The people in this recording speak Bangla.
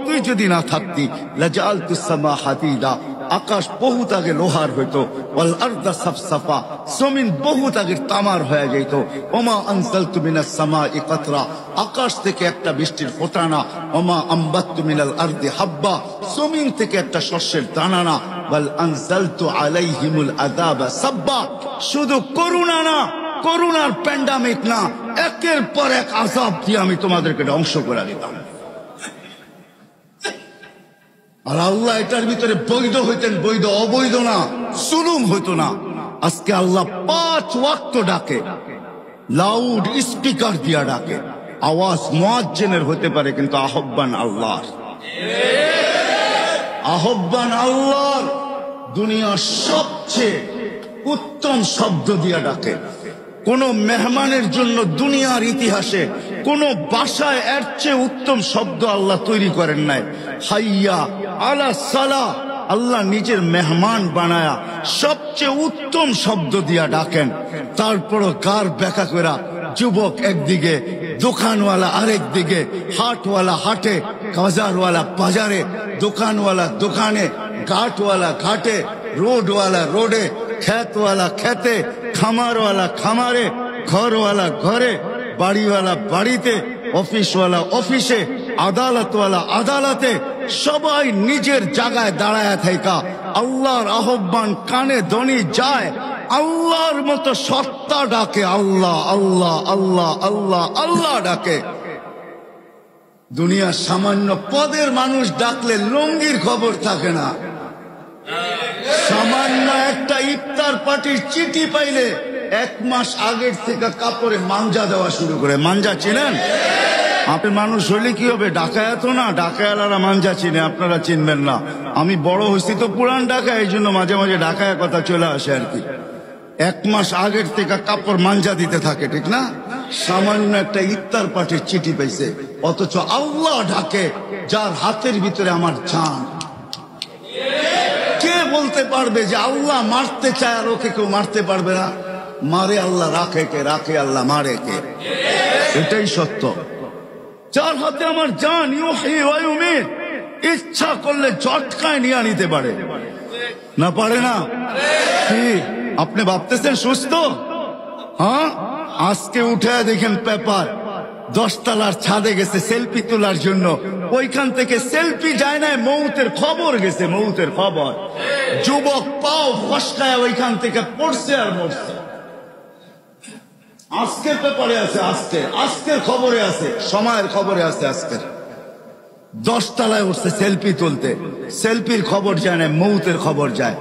তুই যদি না থাকতি লাজালতু সামা হাদিদা, আকাশ বহুত আগে লোহার হইতো, ওয়াল আরদা সাফসাফা, জমিন বহুত আগে তামার হয়ে যেত। ওমা আনজালতু মিনাস সামাই কাতরা, আকাশ থেকে একটা বৃষ্টির ফোঁটা না। ওমা আম্বাততু মিনাল আরদি হাব্বা, জমিন থেকে একটা শস্যের দানা না। বাল আনজালতু আলাইহিমুল আযাবা সাব্বা, শুধু করুণা না, করুণার প্যান্ডামিক না, একের পর এক আযাব দিয়ে আমি তোমাদেরকে ধ্বংস করে দিতাম। আর আল্লাহ এটার ভিতরে বৈধ হইতেন, বৈধ, অবৈধ না, জুলুম হইতো না। আজকে আল্লাহ 5 ওয়াক্ত ডাকে, লাউড স্পিকার দিয়া ডাকে। আওয়াজ মুয়াজ্জিনের হতে পারে, কিন্তু আহ্বান আল্লাহর। আহ্বান আল্লাহর। দুনিয়ার সবচেয়ে উত্তম শব্দ দিয়া ডাকে। কোন মেহমানের জন্য দুনিয়ার ইতিহাসে কোন বাসায় এর চেয়ে উত্তম শব্দ আল্লাহ তৈরি করেন নাই। হাইয়া আলা সালা, আল্লাহ নিজের মেহমান বানায়া সবচেয়ে উত্তম শব্দ দিয়া ডাকেন। তারপরও কার ব্যাখ্যা করা, যুবক একদিকে, দোকানওয়ালা আরেক দিকে, হাটওয়ালা হাটে, বাজারওয়ালা বাজারে, দোকানওয়ালা দোকানে, ঘাটওয়ালা ঘাটে, রোডওয়ালা রোডে, খেতওয়ালা খেতে, খামারওয়ালা খামারে, ঘরওয়ালা ঘরে, বাড়িওয়ালা বাড়িতে, অফিসওয়ালা অফিসে, আদালতওয়ালা আদালতে, সবাই নিজের জায়গায় দাঁড়ায় থাকা আল্লাহর আহ্বান কানে ধ্বনি যায়। আল্লাহর মতো সত্তা ডাকে, আল্লাহ আল্লাহ আল্লাহ আল্লাহ আল্লাহ ডাকে। দুনিয়ার সামান্য পদের মানুষ ডাকলে লুঙ্গির খবর থাকে না। সামান্য একটা ইফতার পার্টির চিঠি পাইলে 1 মাস আগের থেকে কাপড়ে মাঞ্জা দেওয়া শুরু করে। মাঞ্জা চিনেন? আপনার মানুষ হইলে কি হবে, ডাকায়াত না, ডাকায়ালারা মাঞ্জা চিনে, আপনারা চিনবেন না। আমি বড় হয়েছি তো পুরান ঢাকা, এই জন্য মাঝে মাঝে ঢাকায় কথা চলে আসে আর কি। 1 মাস আগের থেকে কাপড় মাঞ্জা দিতে থাকে, ঠিক না? সামান্য একটা ইফতার পার্টির চিঠি পাইছে, অথচ আল্লাহ ডাকে যার হাতের ভিতরে আমার জান। কে বলতে পারবে যে আল্লাহ মারতে চায় আর ওকে কেউ মারতে পারবে না? মারে আল্লাহ, রাখে কে? রাখে আল্লাহ, মারে কে? এটাই সত্য। যার হাতে আমার জান, ইউহি ওয়া ইউমিত, ইচ্ছা করলে ঝটকায় নিয়ে নিতে পারে না? পারে না? কি আপনি ভাবতেছেন সুস্থ? হ্যাঁ, আজকে উঠে দেখেন পেপার, 10 তলার ছাদে গেছে সেলফি তোলার জন্য, ওইখান থেকে সেলফি যায় না, মৌতের খবর গেছে, মৌতের খবর। যুবক পাও ফসকায় ওইখান থেকে পড়ছে আর মরছে। আজকের পেপারে আছে, আজকের খবরে আছে, সময়ের খবরে আছে। আজকের 10 তলায় উঠছে সেলফি তুলতে, সেলফির খবর যায় না, মৌতের খবর যায়।